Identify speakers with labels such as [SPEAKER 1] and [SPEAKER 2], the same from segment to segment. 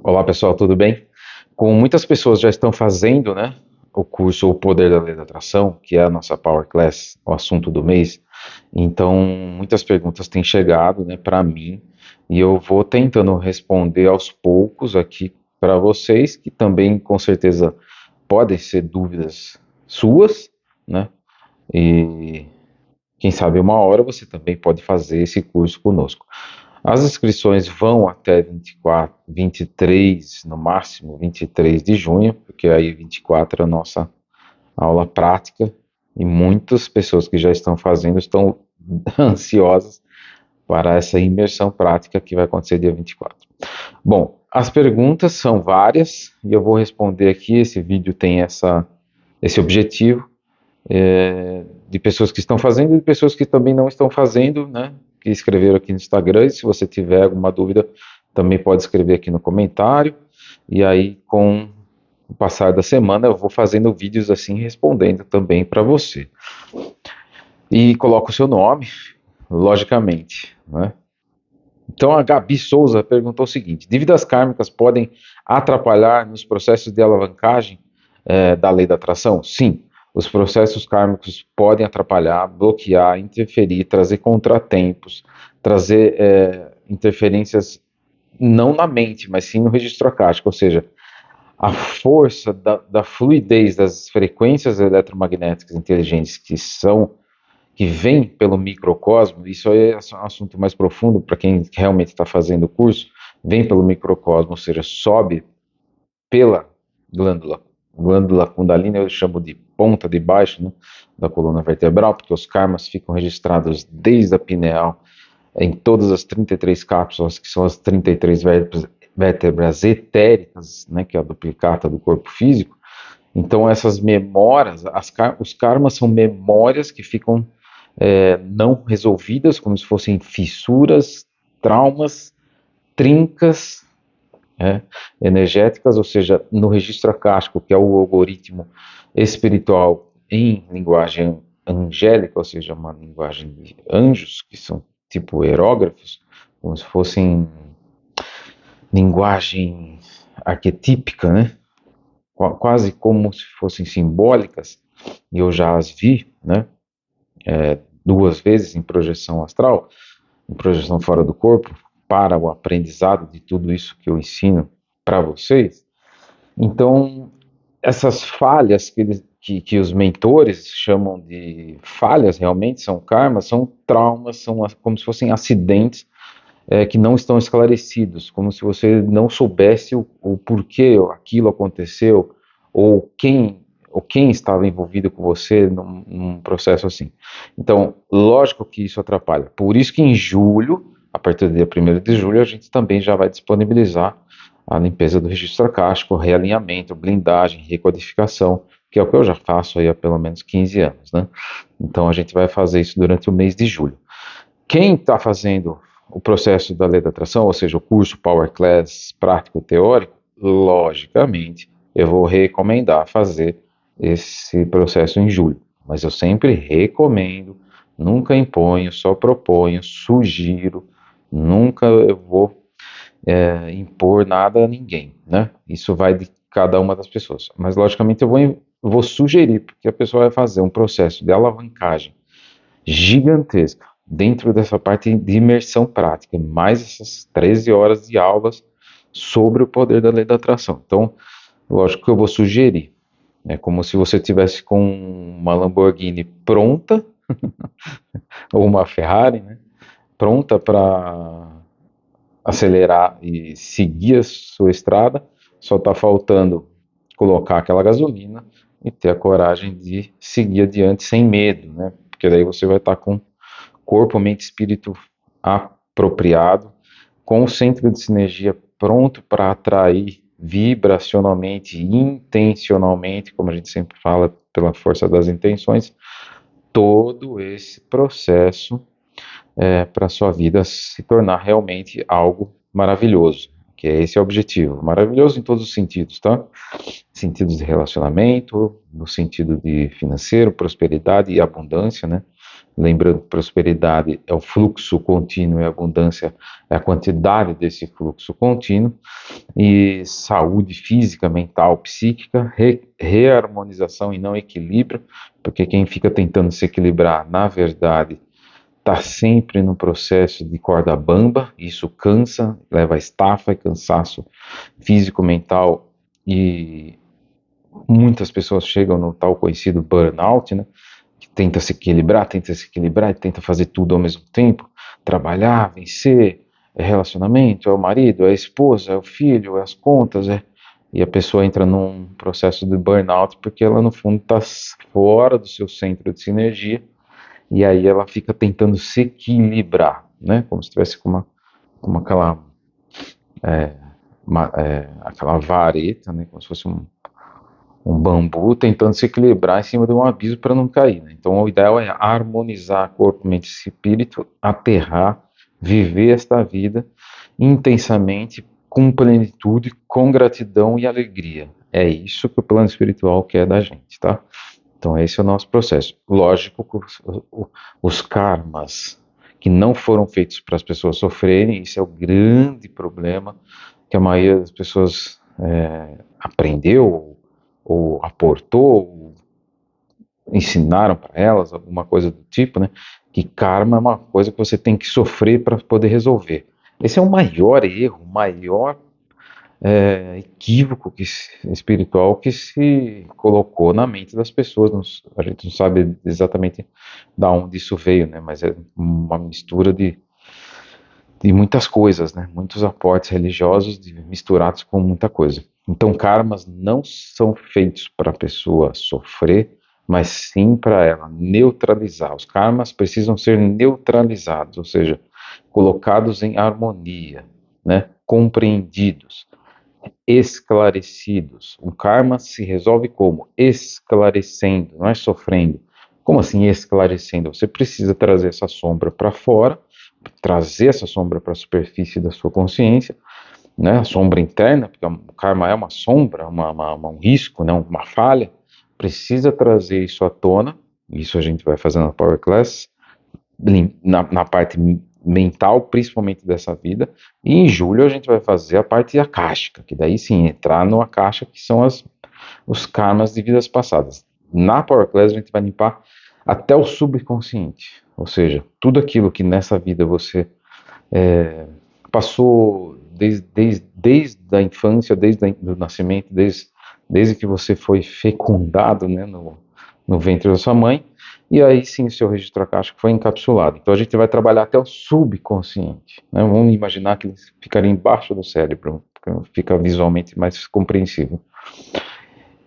[SPEAKER 1] Olá pessoal, tudo bem? Como muitas pessoas já estão fazendo, né, o curso O Poder da Lei da Atração, que é a nossa Power Class, o assunto do mês, então muitas perguntas têm chegado, né, para mim, e eu vou tentando responder aos poucos aqui para vocês, que também com certeza podem ser dúvidas suas, né, e quem sabe uma hora você também pode fazer esse curso conosco. As inscrições vão até 24, 23, no máximo 23 de junho, porque aí 24 é a nossa aula prática e muitas pessoas que já estão fazendo estão ansiosas para essa imersão prática que vai acontecer dia 24. Bom, as perguntas são várias e eu vou responder aqui. Esse vídeo tem esse objetivo de pessoas que estão fazendo e de pessoas que também não estão fazendo, né? Que escreveram aqui no Instagram. E se você tiver alguma dúvida, também pode escrever aqui no comentário. E aí, com o passar da semana, eu vou fazendo vídeos assim respondendo também para você. E coloca o seu nome, logicamente, né? Então a Gabi Souza perguntou o seguinte: dívidas kármicas podem atrapalhar nos processos de alavancagem da lei da atração? Sim, os processos kármicos podem atrapalhar, bloquear, interferir, trazer contratempos, trazer interferências não na mente, mas sim no registro akáshico, ou seja, a força da fluidez das frequências eletromagnéticas inteligentes que vem pelo microcosmo. Isso aí é um assunto mais profundo para quem realmente está fazendo o curso, vem pelo microcosmo, ou seja, sobe pela glândula Kundalini, eu chamo de ponta de baixo, né, da coluna vertebral, porque os karmas ficam registrados desde a pineal, em todas as 33 cápsulas, que são as 33 vértebras etéricas, né, que é a duplicata do corpo físico. Então essas memórias, os karmas são memórias que ficam não resolvidas, como se fossem fissuras, traumas, trincas, né, energéticas, ou seja, no registro akáshico, que é o algoritmo espiritual em linguagem angélica, ou seja, uma linguagem de anjos, que são tipo aerógrafos, como se fossem linguagem arquetípica, né? Quase como se fossem simbólicas, e eu já as vi, né? Duas vezes em projeção astral, em projeção fora do corpo, para o aprendizado de tudo isso que eu ensino para vocês. Então, essas falhas que os mentores chamam de falhas, realmente são karmas, são traumas, são como se fossem acidentes que não estão esclarecidos, como se você não soubesse o porquê aquilo aconteceu, ou quem estava envolvido com você num processo assim. Então, lógico que isso atrapalha. Por isso que em julho, a partir do dia 1º de julho, a gente também já vai disponibilizar a limpeza do registro akáshico, realinhamento, blindagem, recodificação, que é o que eu já faço aí há pelo menos 15 anos, né? Então a gente vai fazer isso durante o mês de julho. Quem está fazendo o processo da lei da atração, ou seja, o curso Power Class prático teórico, logicamente, eu vou recomendar fazer esse processo em julho. Mas eu sempre recomendo, nunca imponho, só proponho, sugiro, nunca eu vou impor nada a ninguém, né? Isso vai de cada uma das pessoas. Mas, logicamente, vou sugerir, porque a pessoa vai fazer um processo de alavancagem gigantesca dentro dessa parte de imersão prática, mais essas 13 horas de aulas sobre o poder da lei da atração. Então, lógico que eu vou sugerir. É como se você tivesse com uma Lamborghini pronta, ou uma Ferrari, né, pronta para acelerar e seguir a sua estrada, só está faltando colocar aquela gasolina e ter a coragem de seguir adiante sem medo, né? Porque daí você vai estar com corpo, mente e espírito apropriado, com o centro de sinergia pronto para atrair vibracionalmente, intencionalmente, como a gente sempre fala, pela força das intenções, todo esse processo para a sua vida se tornar realmente algo maravilhoso, que é esse o objetivo. Maravilhoso em todos os sentidos, tá? Sentidos de relacionamento, no sentido de financeiro, prosperidade e abundância, né? Lembrando que prosperidade é o fluxo contínuo e abundância é a quantidade desse fluxo contínuo, e saúde física, mental, psíquica, reharmonização e não equilíbrio, porque quem fica tentando se equilibrar, na verdade, está sempre no processo de corda bamba, isso cansa, leva a estafa e cansaço físico, mental, e muitas pessoas chegam no tal conhecido burnout, né? Que tenta se equilibrar e tenta fazer tudo ao mesmo tempo, trabalhar, vencer, é relacionamento, é o marido, é a esposa, é o filho, é as contas, e a pessoa entra num processo de burnout porque ela no fundo está fora do seu centro de sinergia, e aí ela fica tentando se equilibrar, né? Como se tivesse como aquela vareta, né? Como se fosse um bambu tentando se equilibrar em cima de um abismo para não cair, né? Então o ideal é harmonizar corpo, mente e espírito, aterrar, viver esta vida intensamente, com plenitude, com gratidão e alegria. É isso que o plano espiritual quer da gente, tá? Então esse é o nosso processo. Lógico que os karmas que não foram feitos para as pessoas sofrerem, isso é o grande problema que a maioria das pessoas aprendeu ou aportou, ou ensinaram para elas, alguma coisa do tipo, né? Que karma é uma coisa que você tem que sofrer para poder resolver. Esse é o maior erro, o maior equívoco espiritual que se colocou na mente das pessoas. A gente não sabe exatamente da onde isso veio, né? Mas é uma mistura de muitas coisas, né? Muitos aportes religiosos misturados com muita coisa. Então, karmas não são feitos para a pessoa sofrer, mas sim para ela neutralizar. Os karmas precisam ser neutralizados, ou seja, colocados em harmonia, né? Compreendidos, esclarecidos. O karma se resolve como? Esclarecendo, não é sofrendo. Como assim esclarecendo? Você precisa trazer essa sombra para fora, trazer essa sombra para a superfície da sua consciência, né? A sombra interna, porque o karma é uma sombra, um risco, né? Uma falha. Precisa trazer isso à tona. Isso a gente vai fazer na Power Class, na parte mental, principalmente dessa vida. E em julho a gente vai fazer a parte akáshica, que daí sim, entrar no akasha, que são os karmas de vidas passadas. Na Power Class a gente vai limpar até o subconsciente, ou seja, tudo aquilo que nessa vida você passou desde a infância, desde o nascimento, desde que você foi fecundado, né, no ventre da sua mãe, e aí sim o seu registro akáshico foi encapsulado. Então a gente vai trabalhar até o subconsciente, né? Vamos imaginar que ele ficaria embaixo do cérebro, porque fica visualmente mais compreensível.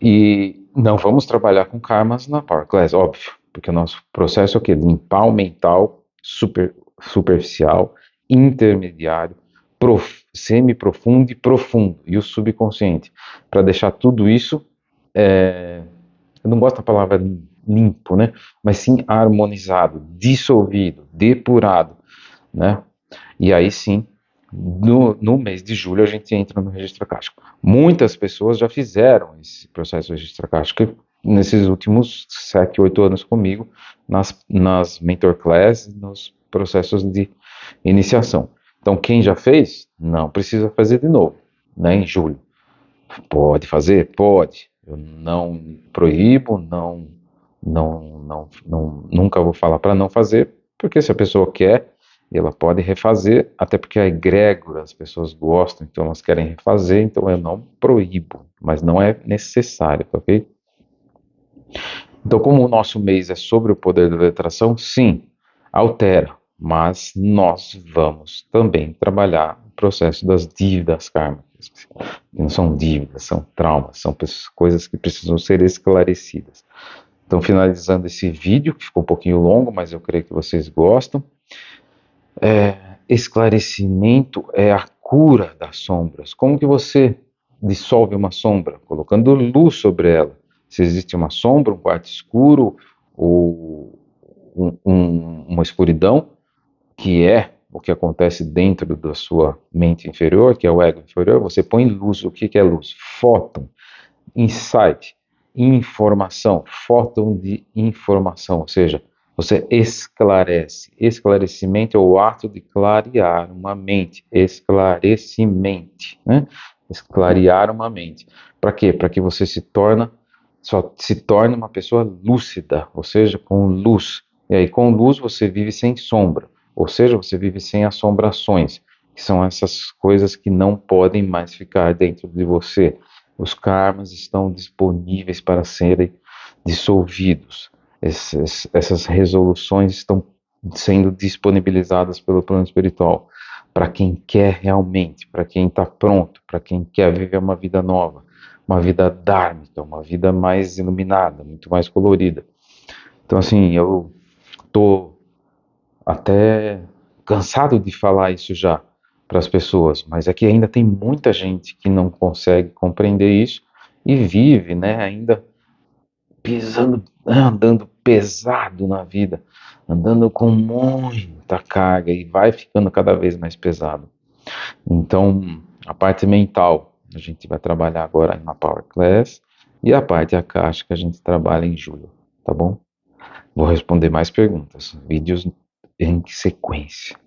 [SPEAKER 1] E não vamos trabalhar com karmas na Power Class, óbvio, porque o nosso processo é o quê? Limpar o mental superficial, intermediário, semi-profundo e profundo, e o subconsciente, para deixar tudo isso, eu não gosto da palavra limpo, né? Mas sim harmonizado, dissolvido, depurado, né? E aí sim, no mês de julho a gente entra no registro akáshico. Muitas pessoas já fizeram esse processo de registro akáshico nesses últimos 7, 8 anos comigo, nas mentor classes, nos processos de iniciação. Então, quem já fez, não precisa fazer de novo, né, em julho. Pode fazer? Pode. Eu não proíbo, nunca vou falar para não fazer, porque se a pessoa quer, ela pode refazer, até porque a egrégora, as pessoas gostam, então elas querem refazer, então eu não proíbo, mas não é necessário, tá ok? Então, como o nosso mês é sobre o poder da letração, sim, altera, mas nós vamos também trabalhar o processo das dívidas kármicas. Não são dívidas, são traumas, são coisas que precisam ser esclarecidas. Então, finalizando esse vídeo, que ficou um pouquinho longo, mas eu creio que vocês gostam. Esclarecimento é a cura das sombras. Como que você dissolve uma sombra? Colocando luz sobre ela. Se existe uma sombra, um quarto escuro ou uma escuridão, que é o que acontece dentro da sua mente inferior, que é o ego inferior, você põe luz. O que é luz? Fóton, insight, informação, fóton de informação, ou seja, Você esclarece. Esclarecimento é o ato de clarear uma mente. Esclarecimento, né? Esclarear uma mente. Para quê? Para que você só se torne uma pessoa lúcida, ou seja, com luz. E aí, com luz, você vive sem sombra, ou seja, você vive sem assombrações, que são essas coisas que não podem mais ficar dentro de você. Os karmas estão disponíveis para serem dissolvidos. Essas resoluções estão sendo disponibilizadas pelo plano espiritual para quem quer realmente, para quem está pronto, para quem quer viver uma vida nova, uma vida dharmica, uma vida mais iluminada, muito mais colorida. Então, assim, eu tô até cansado de falar isso já para as pessoas, mas é que ainda tem muita gente que não consegue compreender isso e vive, né, ainda pisando, andando pesado na vida, andando com muita carga e vai ficando cada vez mais pesado. Então, a parte mental, a gente vai trabalhar agora na Power Class e a parte akáshica a gente trabalha em julho, tá bom? Vou responder mais perguntas, vídeos em sequência.